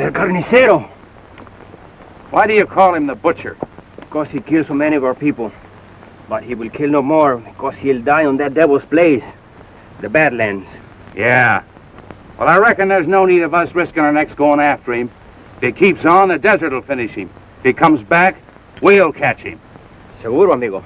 El carnicero. Why do you call him the butcher? Because he killed so many of our people. But he will kill no more, because he'll die on that devil's place, the Badlands. Yeah. Well, I reckon there's no need of us risking our necks going after him. If he keeps on, the desert will finish him. If he comes back, we'll catch him. Seguro, amigo.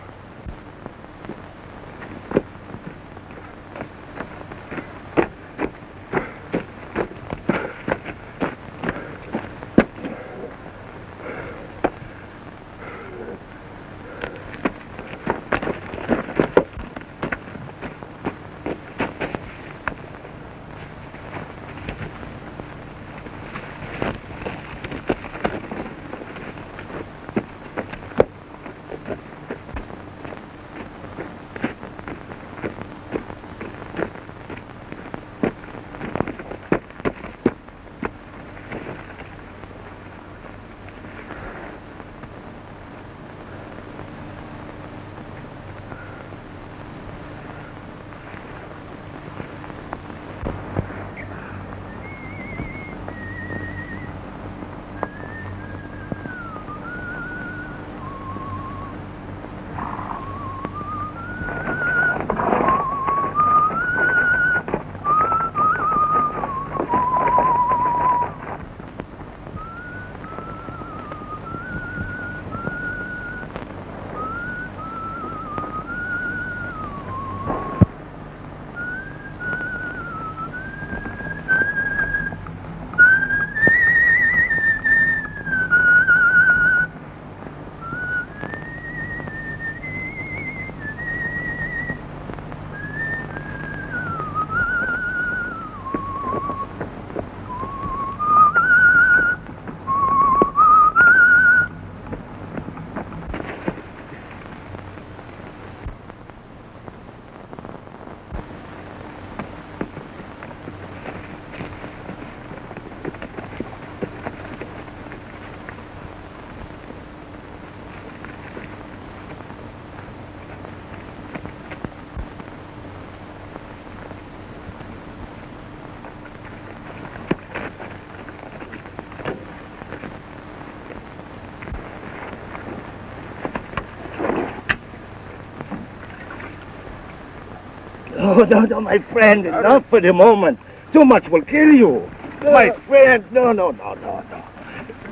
No, my friend, not for the moment. Too much will kill you. My friend, no.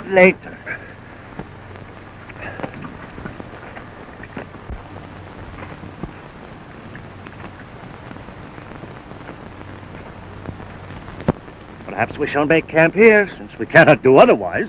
Later. Perhaps we shall make camp here, since we cannot do otherwise.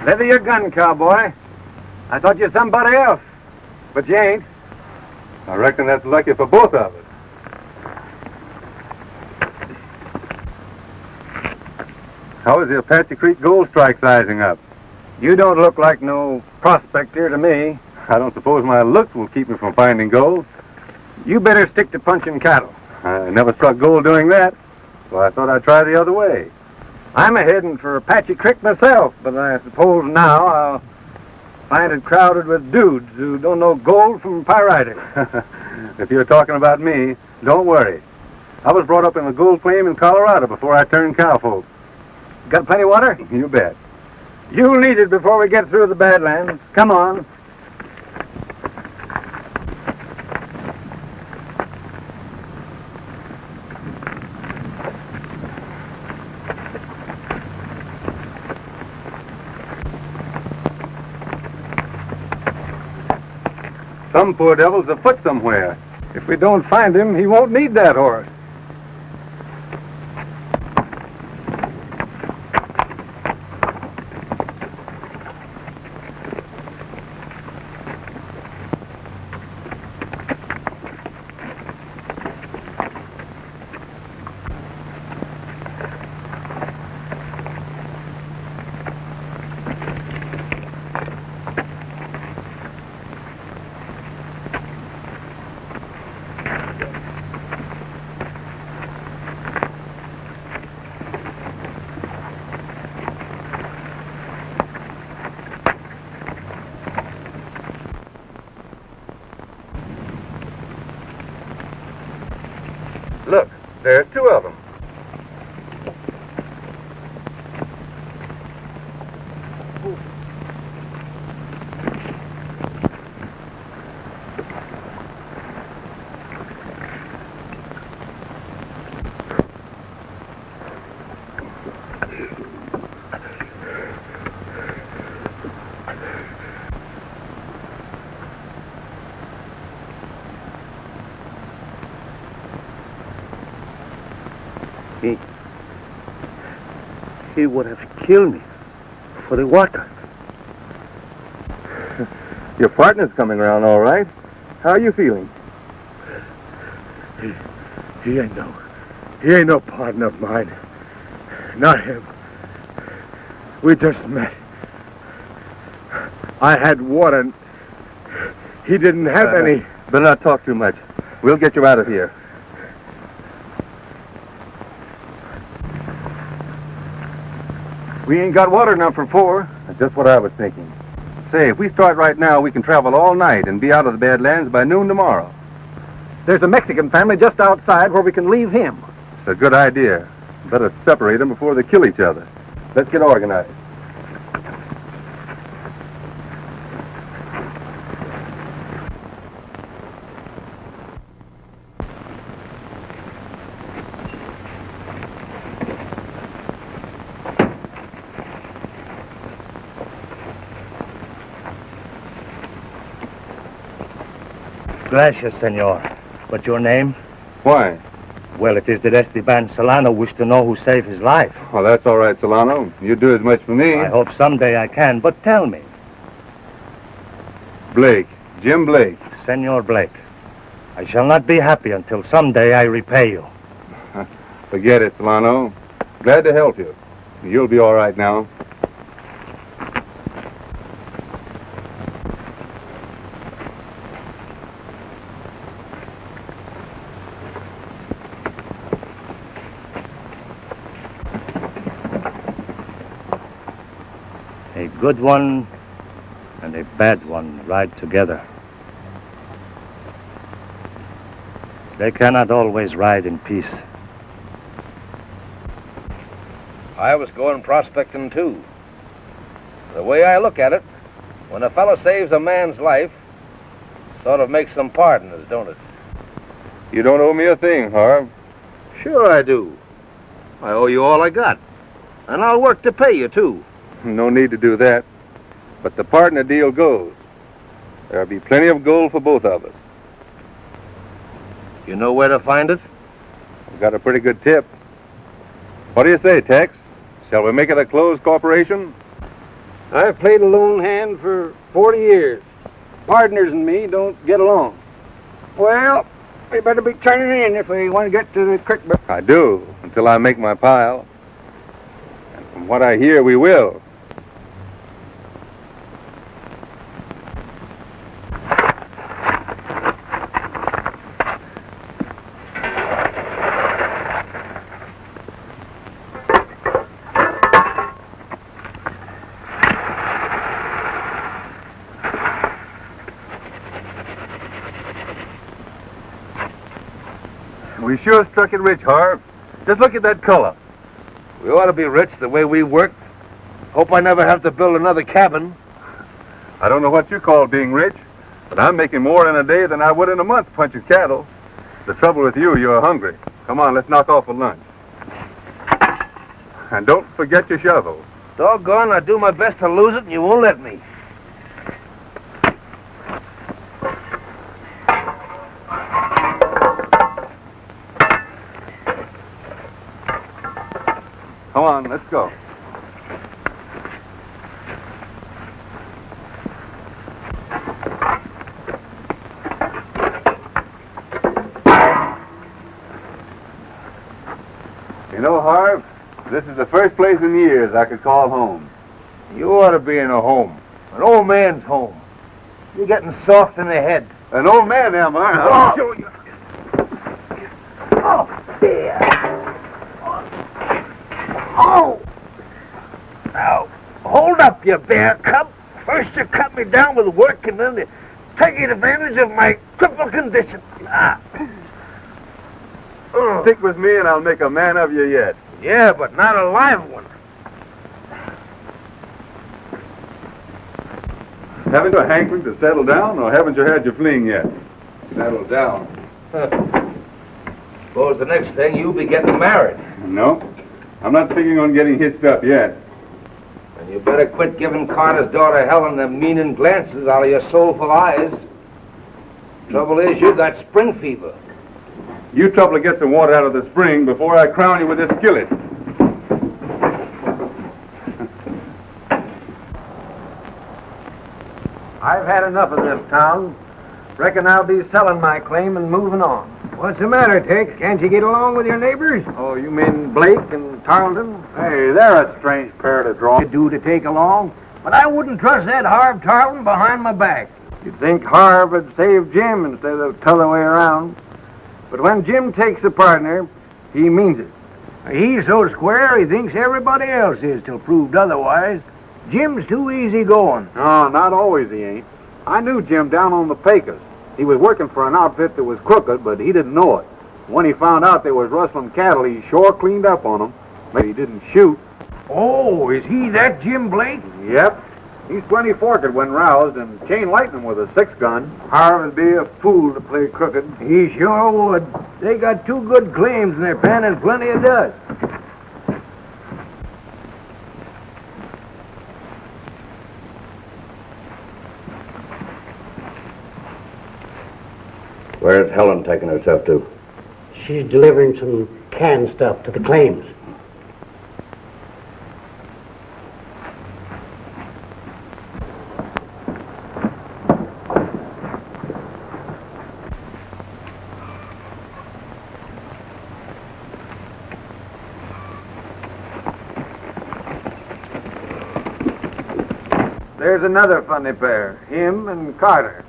Leather your gun, cowboy. I thought you were somebody else. But you ain't. I reckon that's lucky for both of us. How is the Apache Creek gold strike sizing up? You don't look like no prospector to me. I don't suppose my looks will keep me from finding gold. You better stick to punching cattle. I never struck gold doing that, so I thought I'd try the other way. I'm a-heading for Apache Creek myself, but I suppose now I'll find it crowded with dudes who don't know gold from pyriting. If you're talking about me, don't worry. I was brought up in a gold claim in Colorado before I turned cowfolk. Got plenty of water? You bet. You'll need it before we get through the Badlands. Come on. Some poor devil's afoot somewhere. If we don't find him, he won't need that horse. Look, there are two of them. He would have killed me for the water. Your partner's coming around all right. How are you feeling? He ain't no partner of mine. Not him. We just met. I had water and he didn't have any. Better not talk too much. We'll get you out of here. We ain't got water enough for 4. That's just what I was thinking. Say, if we start right now, we can travel all night and be out of the Badlands by noon tomorrow. There's a Mexican family just outside where we can leave him. It's a good idea. Better separate them before they kill each other. Let's get organized. Gracias, senor. But your name? Why? Well, it is that Esteban Solano wished to know who saved his life. Oh, that's all right, Solano. You do as much for me. I hope someday I can, but tell me. Blake. Jim Blake. Senor Blake, I shall not be happy until someday I repay you. Forget it, Solano. Glad to help you. You'll be all right now. A good one and a bad one ride together. They cannot always ride in peace. I was going prospecting, too. The way I look at it, when a fellow saves a man's life, sort of makes some partners, don't it? You don't owe me a thing, Harv. Sure I do. I owe you all I got. And I'll work to pay you, too. No need to do that. But the partner deal goes. There'll be plenty of gold for both of us. You know where to find it? We've got a pretty good tip. What do you say, Tex? Shall we make it a closed corporation? I've played a lone hand for 40 years. Partners and me don't get along. Well, we better be turning in if we want to get to the creek. I do, until I make my pile. And from what I hear, we will. We sure struck it rich, Harv. Just look at that color. We ought to be rich the way we worked. Hope I never have to build another cabin. I don't know what you call being rich, but I'm making more in a day than I would in a month punching cattle. The trouble with you, you're hungry. Come on, let's knock off for lunch. And don't forget your shovel. Doggone, I do my best to lose it and you won't let me. Come on, let's go. You know, Harv, this is the first place in years I could call home. You ought to be in a home. An old man's home. You're getting soft in the head. An old man, am I? I'll show you. Oh, dear. Oh! Now, hold up, you bear cub. First you cut me down with work, and then you take advantage of my crippled condition. Stick with me and I'll make a man of you yet. Yeah, but not a live one. Haven't you a hankering to settle down, or haven't you had your fling yet? Settle down. Suppose the next thing you'll be getting married. No, I'm not figuring on getting hitched up yet. And you better quit giving Carter's daughter Helen them meaning glances out of your soulful eyes. Trouble is, you got spring fever. You trouble to get some water out of the spring before I crown you with this skillet. I've had enough of this town. Reckon I'll be selling my claim and moving on. What's the matter, Tex? Can't you get along with your neighbors? Oh, you mean Blake and Tarleton? Hey, they're a strange pair to draw. You do to take along, but I wouldn't trust that Harv Tarleton behind my back. You'd think Harv would save Jim instead of t'other way around. But when Jim takes a partner, he means it. He's so square he thinks everybody else is till proved otherwise. Jim's too easy going. No, not always he ain't. I knew Jim down on the Pecos. He was working for an outfit that was crooked, but he didn't know it. When he found out they was rustling cattle, he sure cleaned up on them. But he didn't shoot. Oh, is he that Jim Blake? Yep. He's plenty forked when roused, and chain lightning with a 6-gun. Harv would be a fool to play crooked. He sure would. They got 2 good claims in their pen and plenty of dust. Where's Helen taking herself to? She's delivering some canned stuff to the claims. There's another funny pair, him and Carter.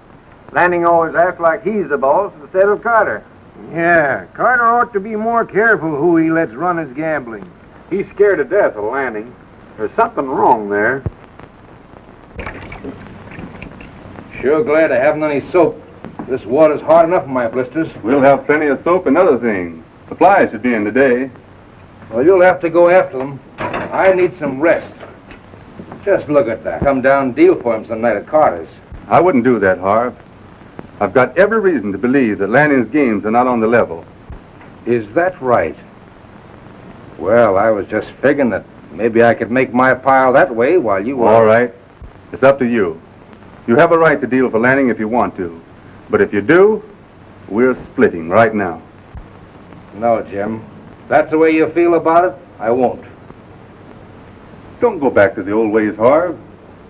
Lanning always acts like he's the boss instead of Carter. Yeah, Carter ought to be more careful who he lets run his gambling. He's scared to death of Lanning. There's something wrong there. Sure glad I haven't any soap. This water's hard enough for my blisters. We'll have plenty of soap and other things. Supplies should be in today. Well, you'll have to go after them. I need some rest. Just look at that. Come down deal for him some night at Carter's. I wouldn't do that, Harv. I've got every reason to believe that Lanning's games are not on the level. Is that right? Well, I was just figuring that maybe I could make my pile that way while you were... All right. It's up to you. You have a right to deal for Lanning if you want to. But if you do, we're splitting right now. No, Jim. If that's the way you feel about it, I won't. Don't go back to the old ways, Harv.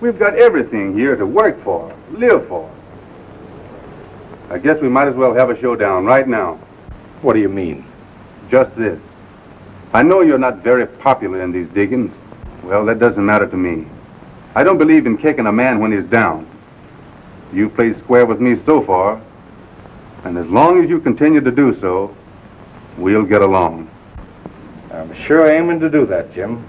We've got everything here to work for, live for. I guess we might as well have a showdown right now. What do you mean? Just this. I know you're not very popular in these diggings. Well, that doesn't matter to me. I don't believe in kicking a man when he's down. You played square with me so far, and as long as you continue to do so, we'll get along. I'm sure aiming to do that, Jim.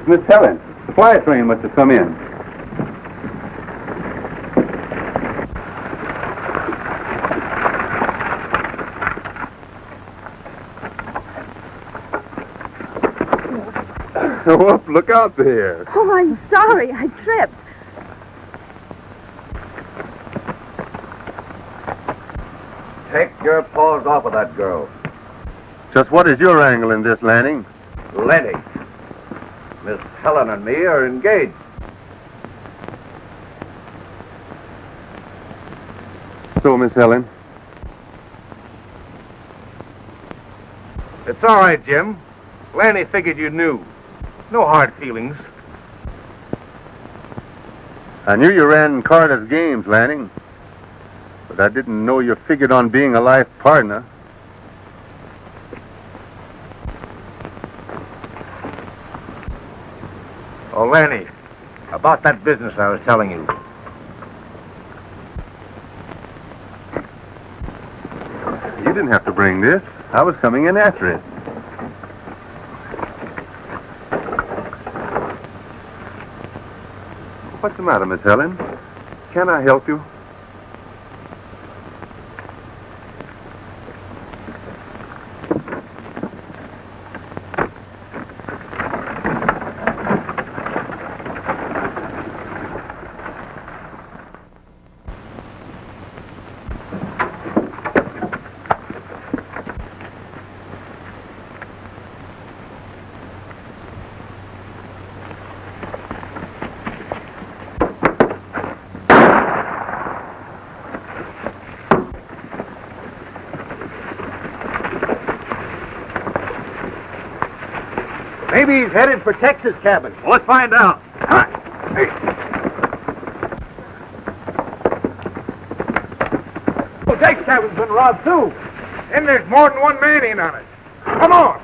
It's Miss Helen. The fly train must have come in. Oh, look out there. Oh, I'm sorry. I tripped. Take your paws off of that girl. Just what is your angle in this, Lanning? Lenny. Miss Helen and me are engaged. So, Miss Helen? It's all right, Jim. Lanny figured you knew. No hard feelings. I knew you ran Carter's games, Lanning. But I didn't know you figured on being a life partner. Oh, Lanny, about that business I was telling you. You didn't have to bring this. I was coming in after it. What's the matter, Miss Helen? Can I help you? Maybe he's headed for Texas cabin. Well, let's find out. All right. Hey. Oh, Jake's cabin's been robbed, too. And there's more than one man in on it. Come on.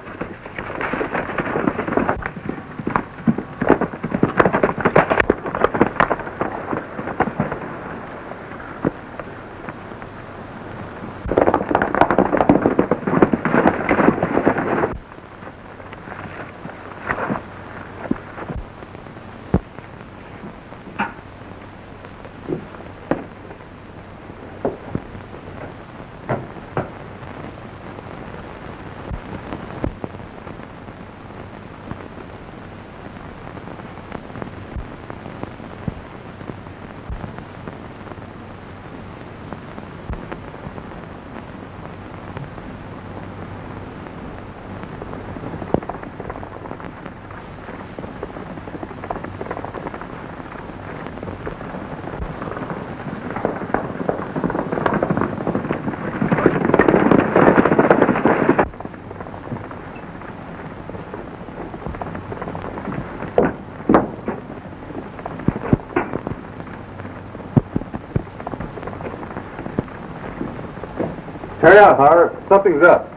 Hurry up, Howard. Something's up.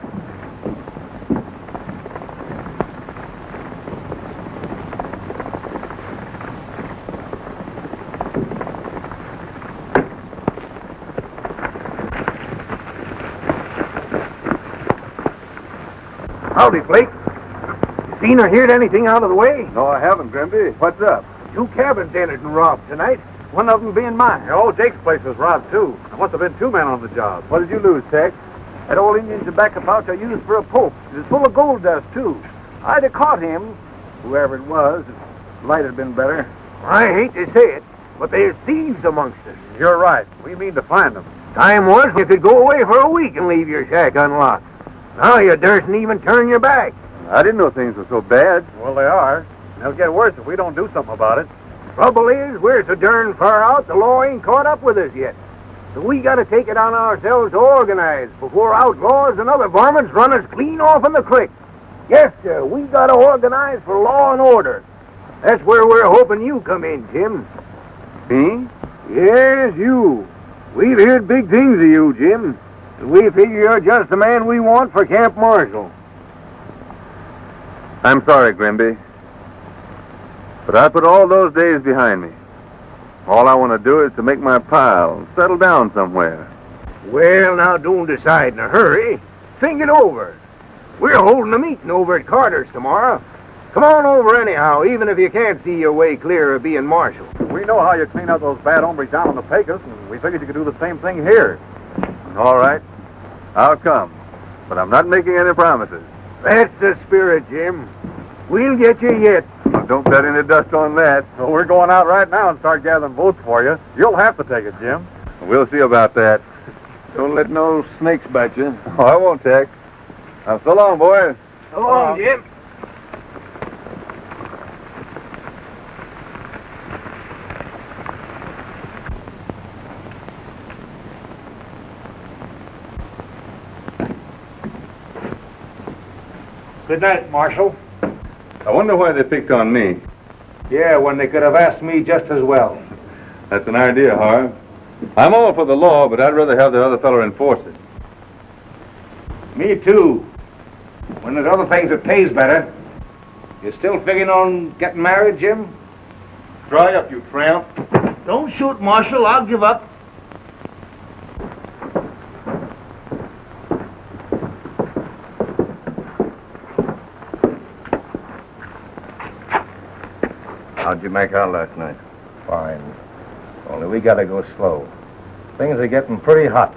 Howdy, Blake. You seen or heard anything out of the way? No, I haven't, Grimby. What's up? 2 cabins entered and robbed tonight. One of them being mine. Oh, Jake's place was robbed, too. There must have been 2 men on the job. What did you lose, Tex? That old Indian tobacco pouch I used for a poke. It was full of gold dust, too. I'd have caught him, whoever it was, if the light had been better. I hate to say it, but there's thieves amongst us. You're right. We mean to find them. Time was you could go away for a week and leave your shack unlocked. Now you dursn't even turn your back. I didn't know things were so bad. Well, they are. They'll get worse if we don't do something about it. Trouble is, we're so darn far out, the law ain't caught up with us yet. So we gotta take it on ourselves to organize before outlaws and other varmints run us clean off in the creek. Yes, sir, we gotta organize for law and order. That's where we're hoping you come in, Jim. Me? Yes, you. We've heard big things of you, Jim. And we figure you're just the man we want for Camp Marshal. I'm sorry, Grimby. But I put all those days behind me. All I want to do is to make my pile and settle down somewhere. Well, now, don't decide in a hurry. Think it over. We're holding a meeting over at Carter's tomorrow. Come on over anyhow, even if you can't see your way clear of being marshal. We know how you clean out those bad hombres down on the Pecos, and we figured you could do the same thing here. All right. I'll come. But I'm not making any promises. That's the spirit, Jim. We'll get you yet. Well, don't bet any dust on that. Well, we're going out right now and start gathering votes for you. You'll have to take it, Jim. We'll see about that. Don't let no snakes bite you. Oh, I won't, Tex. Now, so long, boys. So long, Jim. Good night, Marshal. I wonder why they picked on me. Yeah, when they could have asked me just as well. That's an idea, Harv. I'm all for the law, but I'd rather have the other fellow enforce it. Me too. When there's other things that pays better. You still figuring on getting married, Jim? Dry up, you tramp. Don't shoot, Marshal. I'll give up. How'd you make out last night? Fine. Only we gotta go slow. Things are getting pretty hot.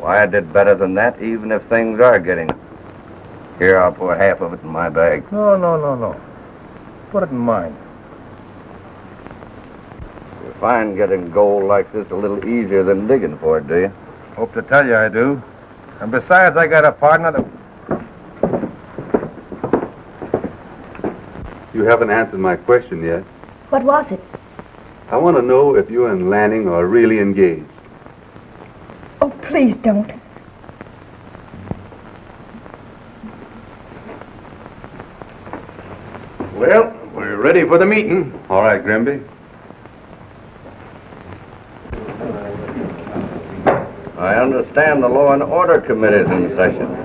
Why, I did better than that, even if things are getting... Here, I'll pour half of it in my bag. No. Put it in mine. You find getting gold like this a little easier than digging for it, do you? Hope to tell you I do. And besides, I got a partner that... You haven't answered my question yet. What was it? I want to know if you and Lanning are really engaged. Oh, please don't. Well, we're ready for the meeting. All right, Grimby. I understand the Law and Order Committee's in session.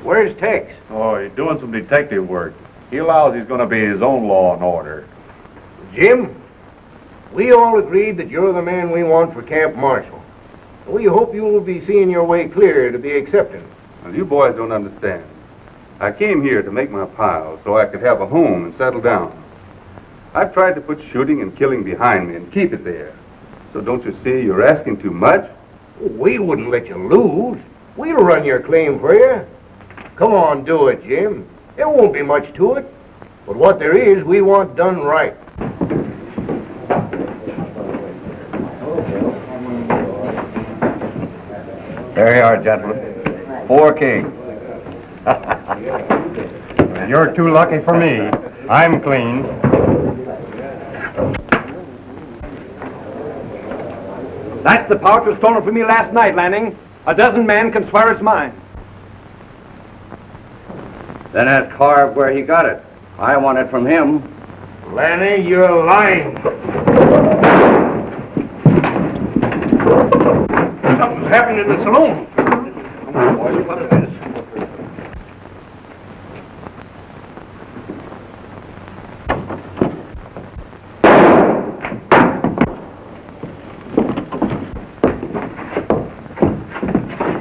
Where's Tex? Oh, he's doing some detective work. He allows he's going to be his own law and order. Jim, we all agreed that you're the man we want for camp marshal. We hope you will be seeing your way clear to be accepted. Well, you boys don't understand. I came here to make my pile so I could have a home and settle down. I've tried to put shooting and killing behind me and keep it there. So don't you see you're asking too much? We wouldn't let you lose. We'll run your claim for you. Come on, do it, Jim. There won't be much to it. But what there is, we want done right. There you are, gentlemen. 4 kings. You're too lucky for me. I'm clean. That's the pouch was stolen from me last night, Lanning. A dozen men can swear it's mine. Then ask Harv where he got it. I want it from him. Lanny, you're lying. Something's happened in the saloon. Come on, boys, what is this?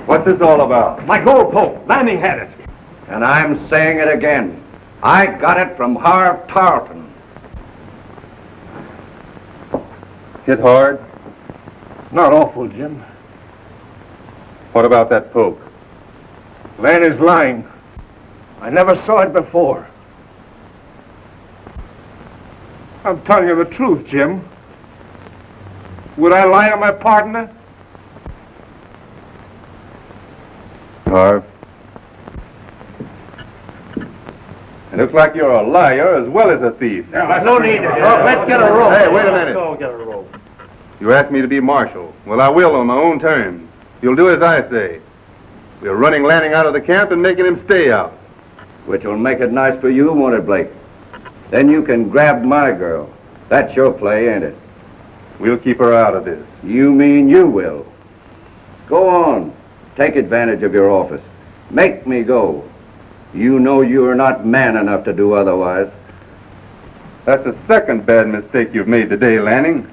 What's this all about? My gold poke. Lanning had it. And I'm saying it again. I got it from Harv Tarleton. Hit hard? Not awful, Jim. What about that poke? Lanny's lying. I never saw it before. I'm telling you the truth, Jim. Would I lie to my partner? Harv? It looks like you're a liar as well as a thief. No need to. Let's get a rope. Hey, wait a minute. Go get a rope. You asked me to be marshal. Well, I will on my own terms. You'll do as I say. We're running Lanning out of the camp and making him stay out. Which will make it nice for you, won't it, Blake? Then you can grab my girl. That's your play, ain't it? We'll keep her out of this. You mean you will. Go on. Take advantage of your office. Make me go. You know you are not man enough to do otherwise. That's the second bad mistake you've made today, Lanning.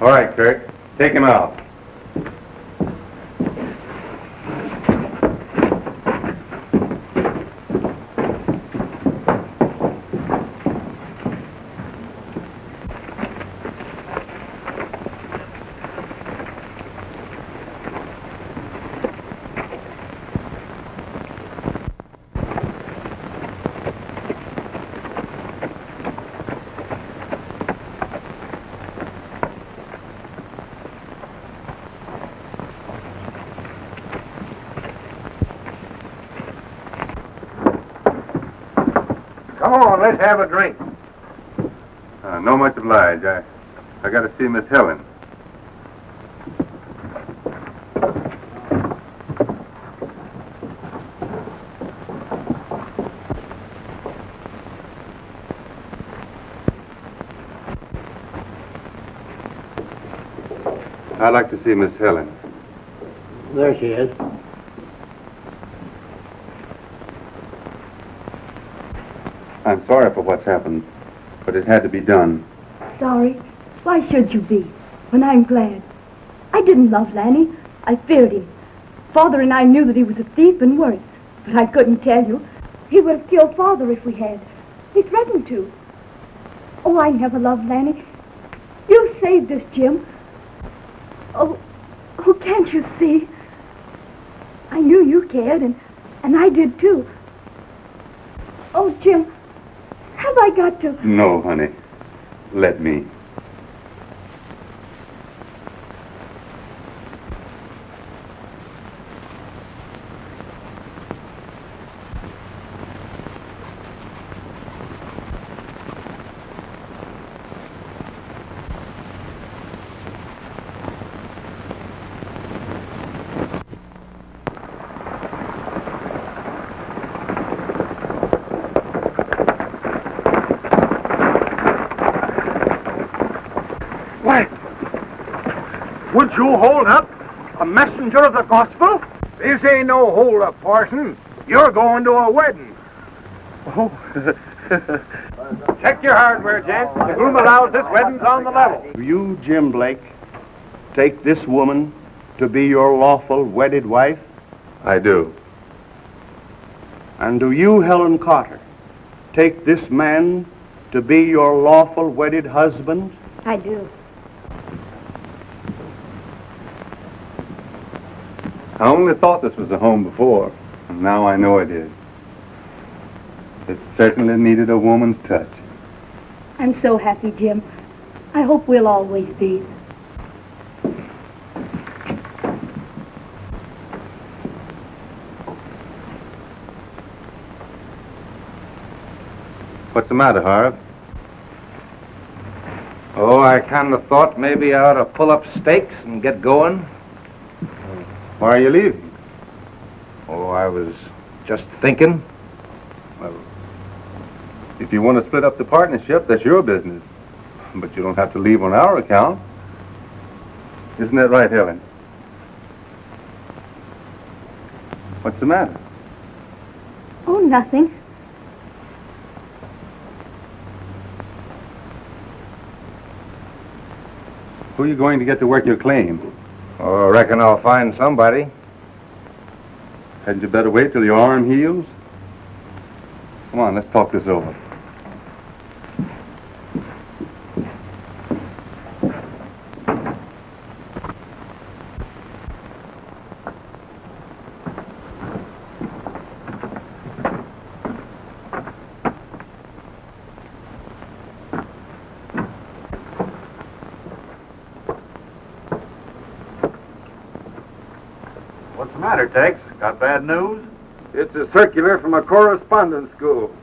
All right, Kirk. Take him out. Come on, let's have a drink. No much obliged. I got to see Miss Helen. I'd like to see Miss Helen. There she is. I'm sorry for what's happened, but it had to be done. Sorry? Why should you be, when I'm glad? I didn't love Lanny. I feared him. Father and I knew that he was a thief and worse, but I couldn't tell you. He would have killed Father if we had. He threatened to. Oh, I never loved Lanny. You saved us, Jim. Oh, can't you see? I knew you cared, and I did too. Oh, Jim, have I got to... No, honey. Let me. Would you hold up? A messenger of the gospel? This ain't no hold-up, Parson. You're going to a wedding. Oh. Check your hardware, gent. The groom allows this wedding's on the level. Do you, Jim Blake, take this woman to be your lawful wedded wife? I do. And do you, Helen Carter, take this man to be your lawful wedded husband? I do. I only thought this was a home before, and now I know it is. It certainly needed a woman's touch. I'm so happy, Jim. I hope we'll always be. What's the matter, Harv? Oh, I kind of thought maybe I ought to pull up stakes and get going. Why are you leaving? Oh, I was just thinking. Well, if you want to split up the partnership, that's your business. But you don't have to leave on our account. Isn't that right, Helen? What's the matter? Oh, nothing. Who are you going to get to work your claim? Oh, I reckon I'll find somebody. Hadn't you better wait till your arm heals? Come on, let's talk this over. matter, Tex? Got bad news? It's a circular from a correspondence school.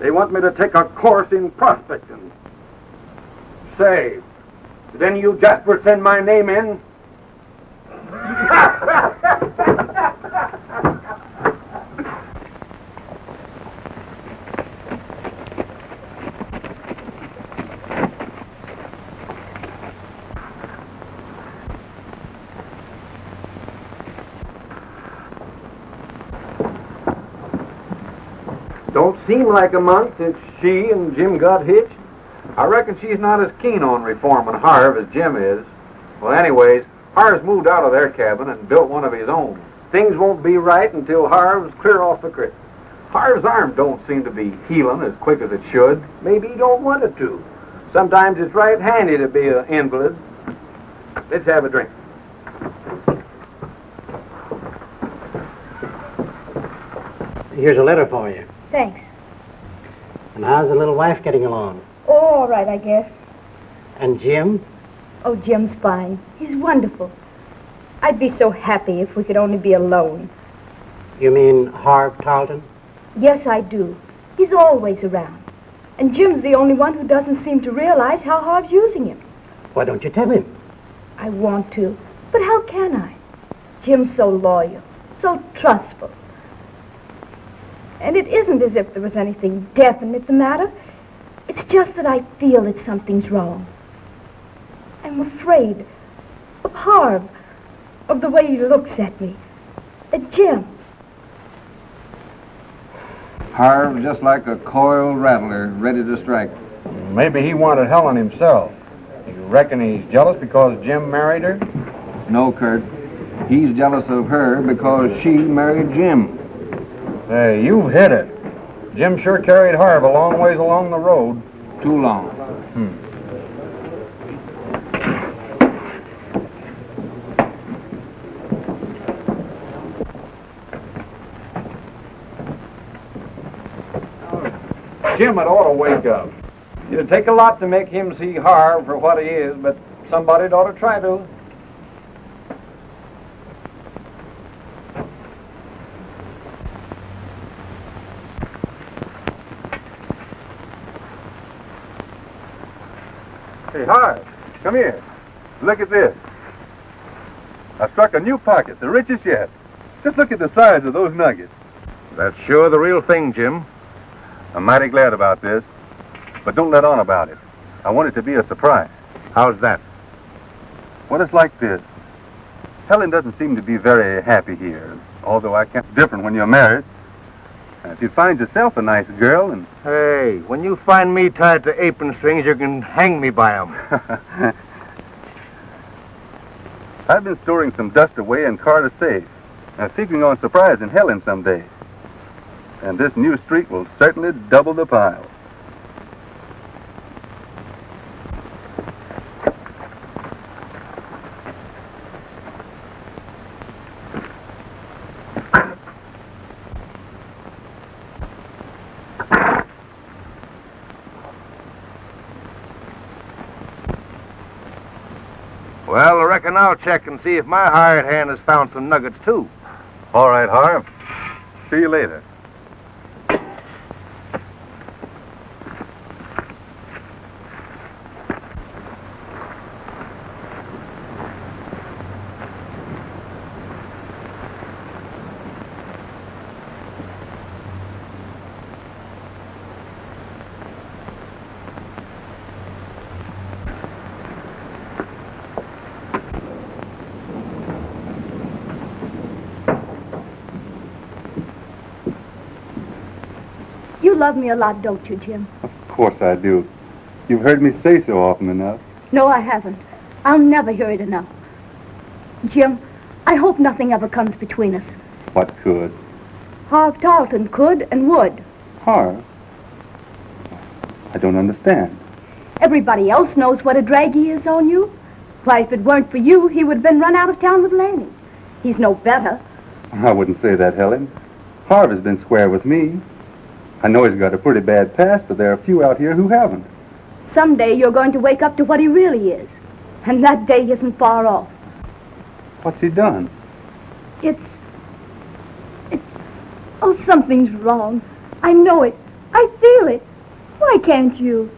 They want me to take a course in prospecting. Say, did any of you Jaspers send my name in? Don't seem like a month since she and Jim got hitched. I reckon she's not as keen on reforming Harv as Jim is. Well, anyways, Harv's moved out of their cabin and built one of his own. Things won't be right until Harv's clear off the creek. Harv's arm don't seem to be healing as quick as it should. Maybe he don't want it to. Sometimes it's right handy to be an invalid. Let's have a drink. Here's a letter for you. Thanks. And how's the little wife getting along? Oh, all right, I guess. And Jim? Oh, Jim's fine. He's wonderful. I'd be so happy if we could only be alone. You mean Harv Tarleton? Yes, I do. He's always around. And Jim's the only one who doesn't seem to realize how Harv's using him. Why don't you tell him? I want to, but how can I? Jim's so loyal, so trustful. And it isn't as if there was anything definite the matter. It's just that I feel that something's wrong. I'm afraid of Harv, of the way he looks at me, at Jim. Harv's just like a coiled rattler, ready to strike. Maybe he wanted Helen himself. You reckon he's jealous because Jim married her? No, Kurt. He's jealous of her because she married Jim. Hey, you hit it. Jim sure carried Harv a long ways along the road. Too long. Jim had ought to wake up. It'd take a lot to make him see Harv for what he is, but somebody'd ought to try to. Hey, Harv, come here. Look at this. I struck a new pocket, the richest yet. Just look at the size of those nuggets. That's sure the real thing, Jim. I'm mighty glad about this, but don't let on about it. I want it to be a surprise. How's that? Well, it's like this. Helen doesn't seem to be very happy here, although I can't different when you're married. If you find yourself a nice girl and... Hey, when you find me tied to apron strings, you can hang me by 'em. I've been storing some dust away in Carter's safe, and figuring on surprising Helen someday. And this new streak will certainly double the pile. Well, I reckon I'll check and see if my hired hand has found some nuggets, too. All right, Harv. See you later. You love me a lot, don't you, Jim? Of course I do. You've heard me say so often enough. No, I haven't. I'll never hear it enough. Jim, I hope nothing ever comes between us. What could? Harv Tarleton could and would. Harv? I don't understand. Everybody else knows what a drag he is on you. Why, if it weren't for you, he would have been run out of town with Lanny. He's no better. I wouldn't say that, Helen. Harv has been square with me. I know he's got a pretty bad past, but there are a few out here who haven't. Someday you're going to wake up to what he really is. And that day isn't far off. What's he done? It's Oh, something's wrong. I know it. I feel it. Why can't you?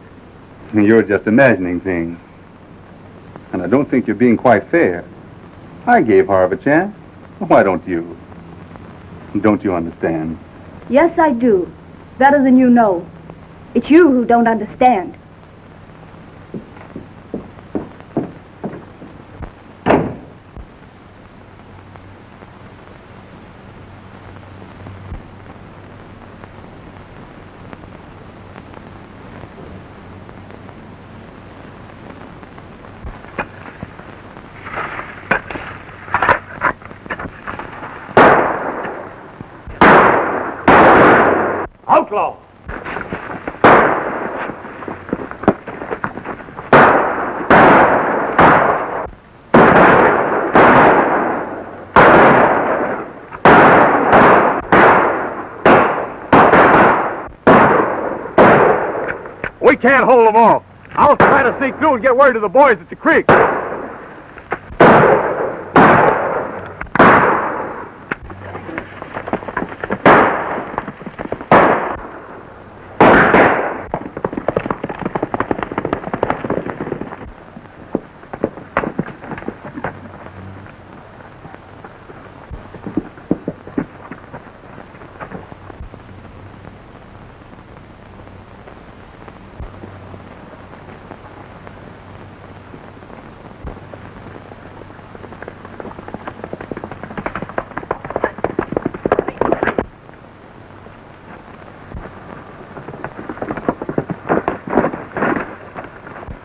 You're just imagining things. And I don't think you're being quite fair. I gave Harv a chance. Why don't you? Don't you understand? Yes, I do. Better than you know. It's you who don't understand. Outlaw! We can't hold them off. I'll try to sneak through and get word to the boys at the creek.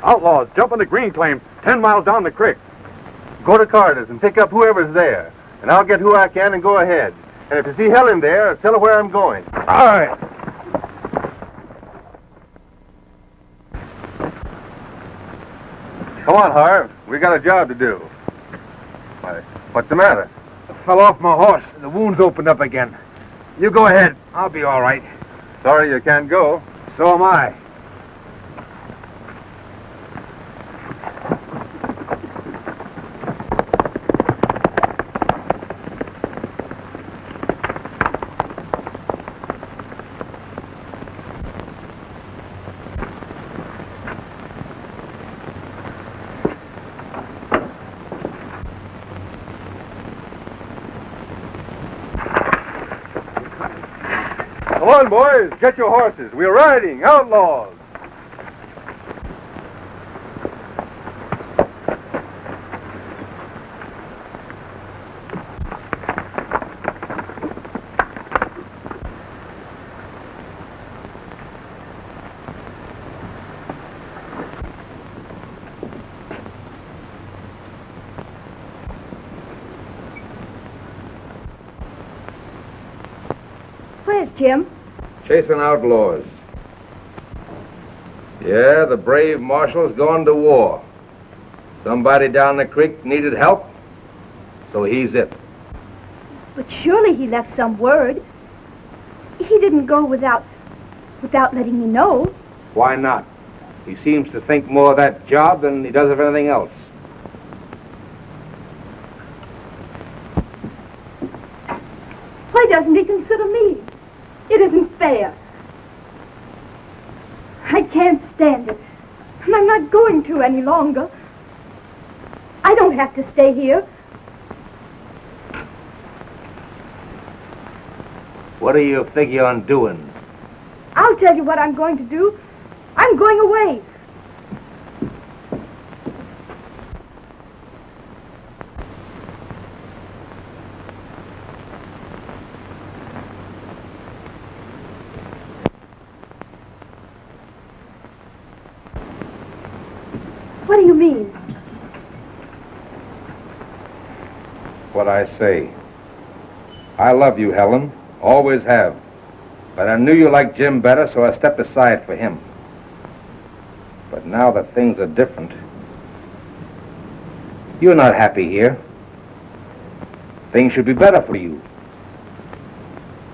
Outlaws, jump on the green claim 10 miles down the creek. Go to Carter's and pick up whoever's there, and I'll get who I can and go ahead. And if you see Helen there, tell her where I'm going. All right. Come on, Harv. We got a job to do. Why, what's the matter? I fell off my horse, and the wound's opened up again. You go ahead. I'll be all right. Sorry you can't go. So am I. Come on, boys. Get your horses. We're riding. Outlaws. Where's Jim? Chasing outlaws. Yeah, the brave marshal's gone to war. Somebody down the creek needed help, so he's it. But surely he left some word. He didn't go without letting me know. Why not? He seems to think more of that job than he does of anything else. Why doesn't he consider me? It isn't fair. I can't stand it. And I'm not going to any longer. I don't have to stay here. What do you figure on doing? I'll tell you what I'm going to do. I'm going away. What do you mean? What I say. I love you, Helen. Always have. But I knew you liked Jim better, so I stepped aside for him. But now that things are different, you're not happy here. Things should be better for you.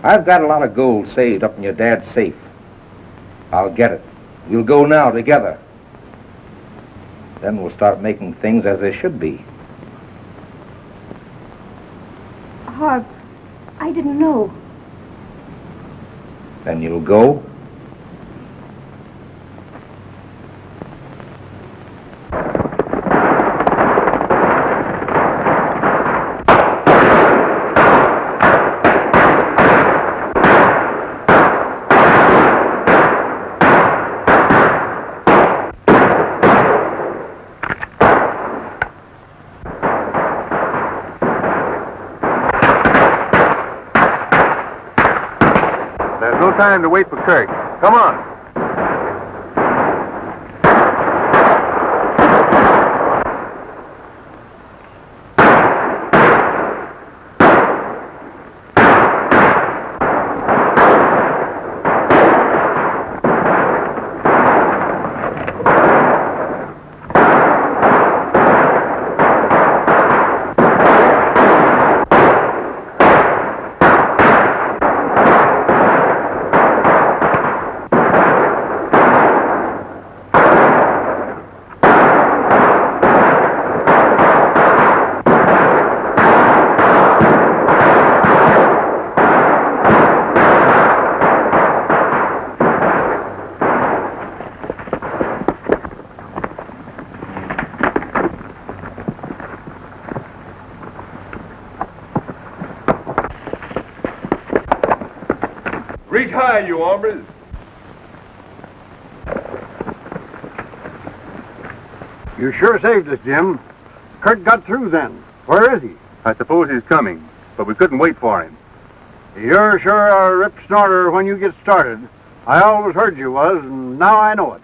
I've got a lot of gold saved up in your dad's safe. I'll get it. We'll go now together. Then we'll start making things as they should be. Harv, I didn't know. Then you'll go? Time to wait for Kirk. Come on. Reach high, you hombres. You sure saved us, Jim. Kurt got through then. Where is he? I suppose he's coming, but we couldn't wait for him. You're sure a rip snorter when you get started. I always heard you was, and now I know it.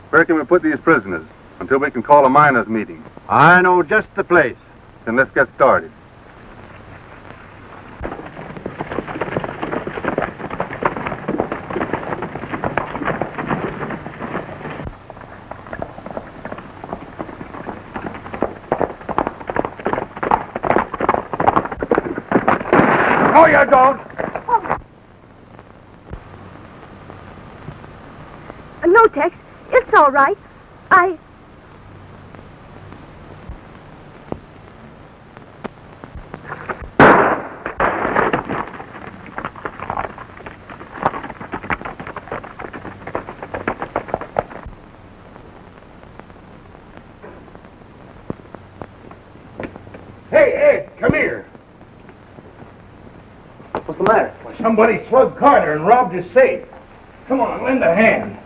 Where can we put these prisoners until we can call a miners' meeting? I know just the place. Then let's get started. No, you don't. No, Tex. It's all right. Hey, come here. What's the matter? Well, somebody slugged Carter and robbed his safe. Come on, lend a hand.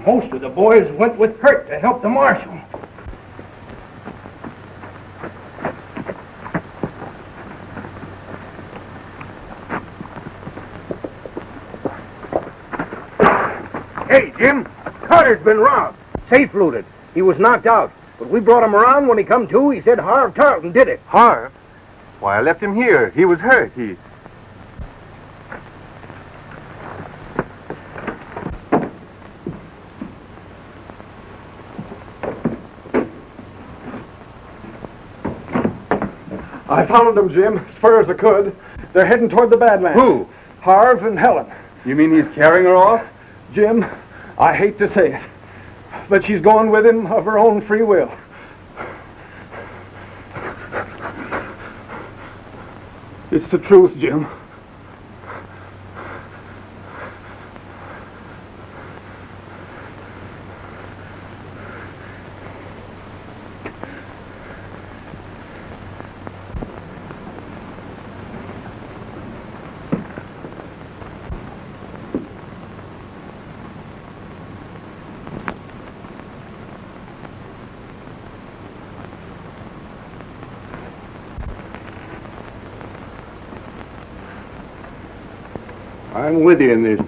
Most of the boys went with Kurt to help the marshal. Hey, Jim, Carter's been robbed. Safe looted. He was knocked out. But we brought him around. When he come to, he said Harv Tarleton did it. Harv? Why, I left him here. He was hurt. I followed them, Jim, as far as I could. They're heading toward the Badlands. Who? Harv and Helen. You mean he's carrying her off? Jim, I hate to say it, but she's going with him of her own free will. It's the truth, Jim. I'm with you in this.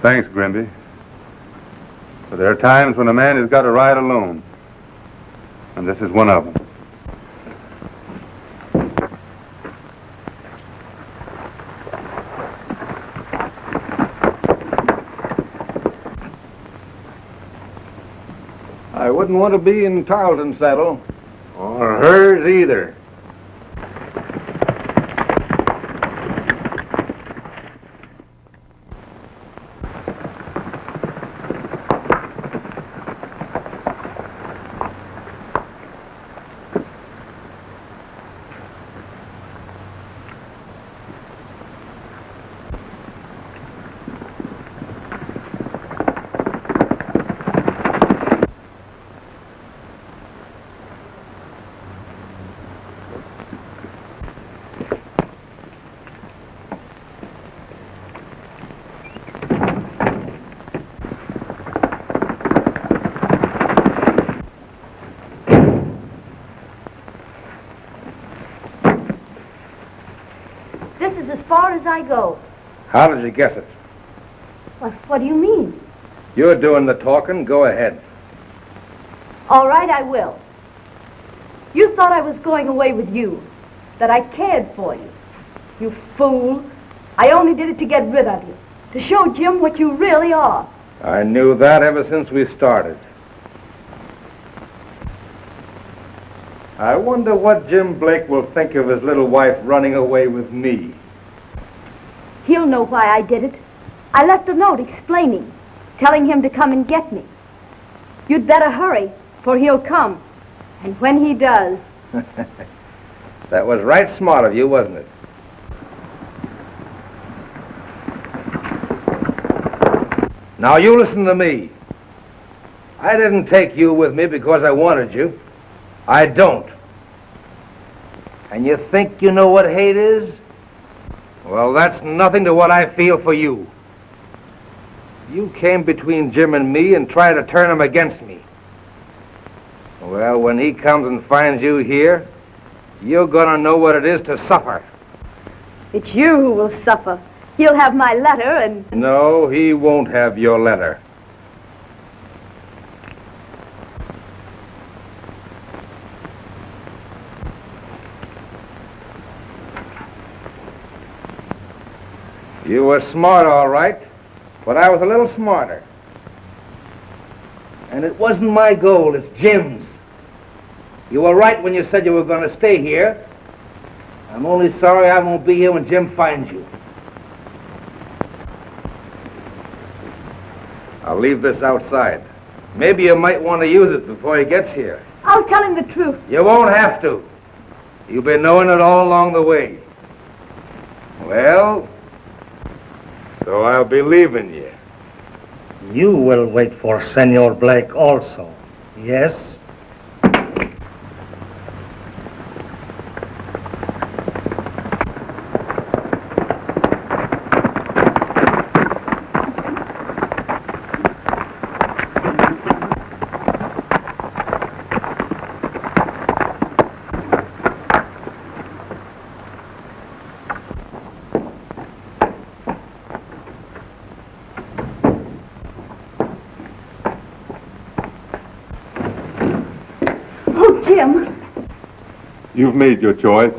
Thanks, Grimby. But there are times when a man has got to ride alone. And this is one of them. I wouldn't want to be in Tarleton's saddle. Or hers either. far as I go. How did you guess it? What do you mean? You're doing the talking. Go ahead. All right, I will. You thought I was going away with you, that I cared for you. You fool. I only did it to get rid of you, to show Jim what you really are. I knew that ever since we started. I wonder what Jim Blake will think of his little wife running away with me. He'll know why I did it. I left a note explaining, telling him to come and get me. You'd better hurry, for he'll come. And when he does... That was right smart of you, wasn't it? Now you listen to me. I didn't take you with me because I wanted you. I don't. And you think you know what hate is? Well, that's nothing to what I feel for you. You came between Jim and me and tried to turn him against me. Well, when he comes and finds you here, you're gonna know what it is to suffer. It's you who will suffer. He'll have my letter and... No, he won't have your letter. You were smart, all right, but I was a little smarter. And it wasn't my goal, it's Jim's. You were right when you said you were going to stay here. I'm only sorry I won't be here when Jim finds you. I'll leave this outside. Maybe you might want to use it before he gets here. I'll tell him the truth. You won't have to. You've been knowing it all along the way. Well, so I'll be leaving you. You will wait for Senor Blake also, yes? Jim. You've made your choice.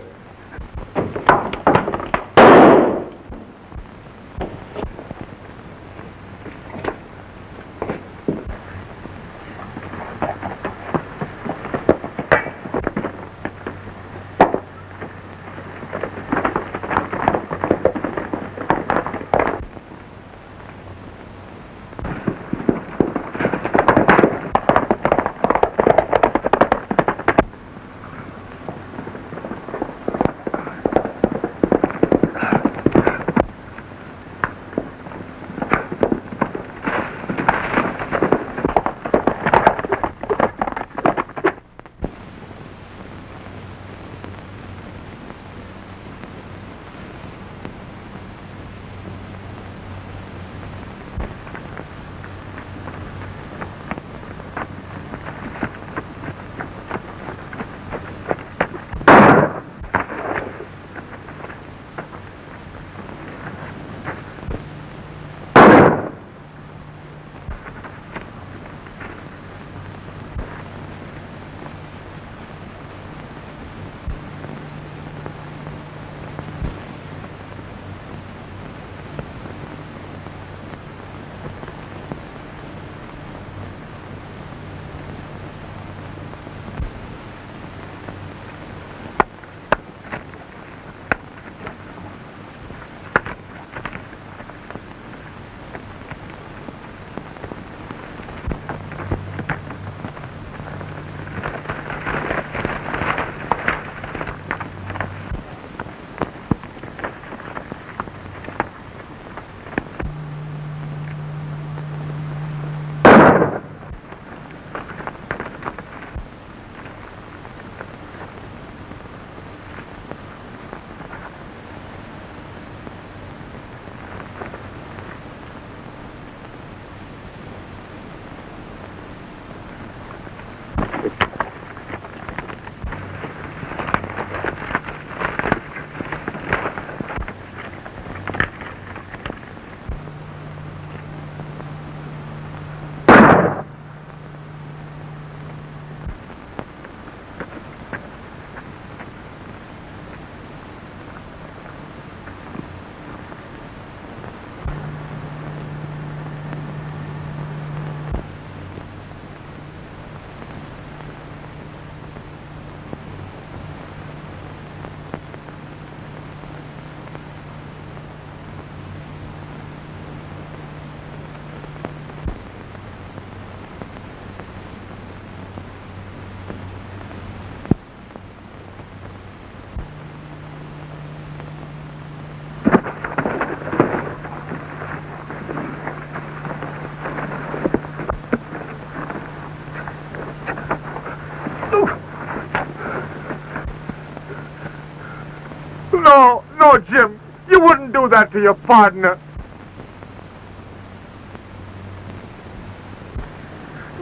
No, Jim, you wouldn't do that to your partner.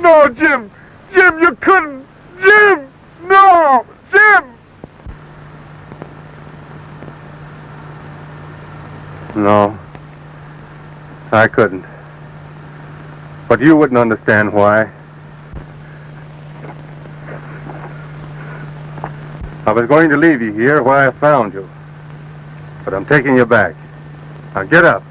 No, Jim. Jim, you couldn't. Jim! No! Jim! No, I couldn't. But you wouldn't understand why. I was going to leave you here where I found you. But I'm taking you back. Now get up.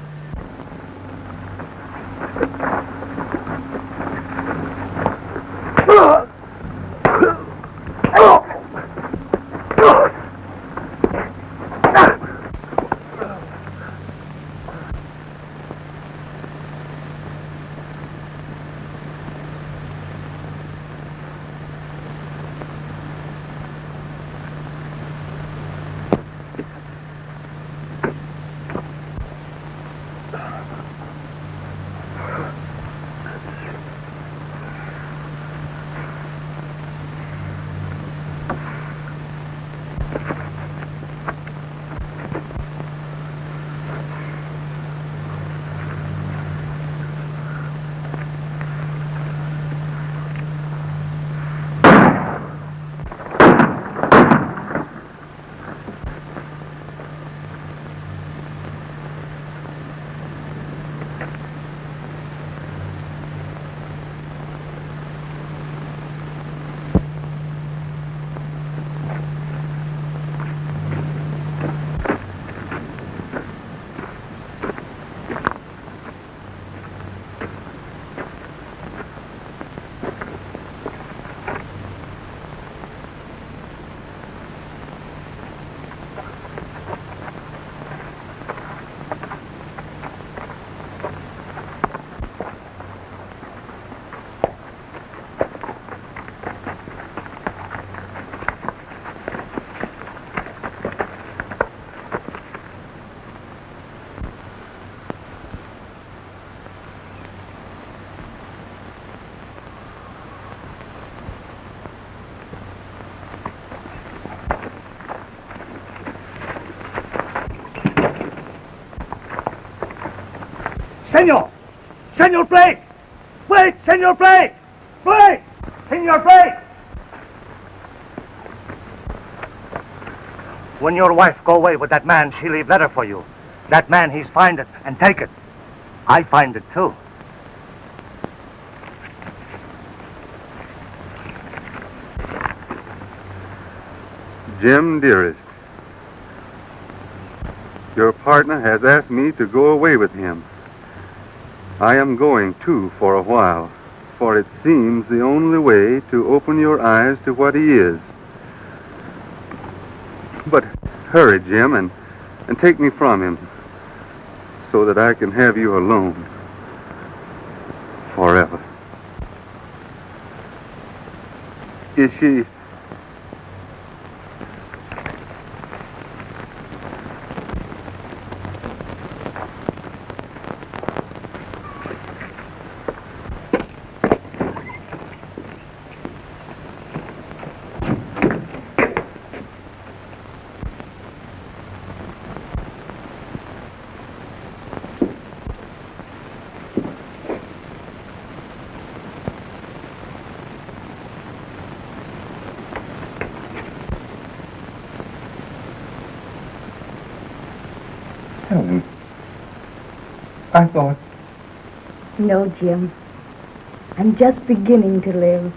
Senor! Senor Blake! Wait, Senor Blake! Blake! Senor Blake! When your wife go away with that man, she leave letter for you. That man, he's find it and take it. I find it too. Jim, dearest, your partner has asked me to go away with him. I am going too for a while, for it seems the only way to open your eyes to what he is. But hurry, Jim, and take me from him, so that I can have you alone forever. Is she... Helen, I thought... No, Jim. I'm just beginning to live.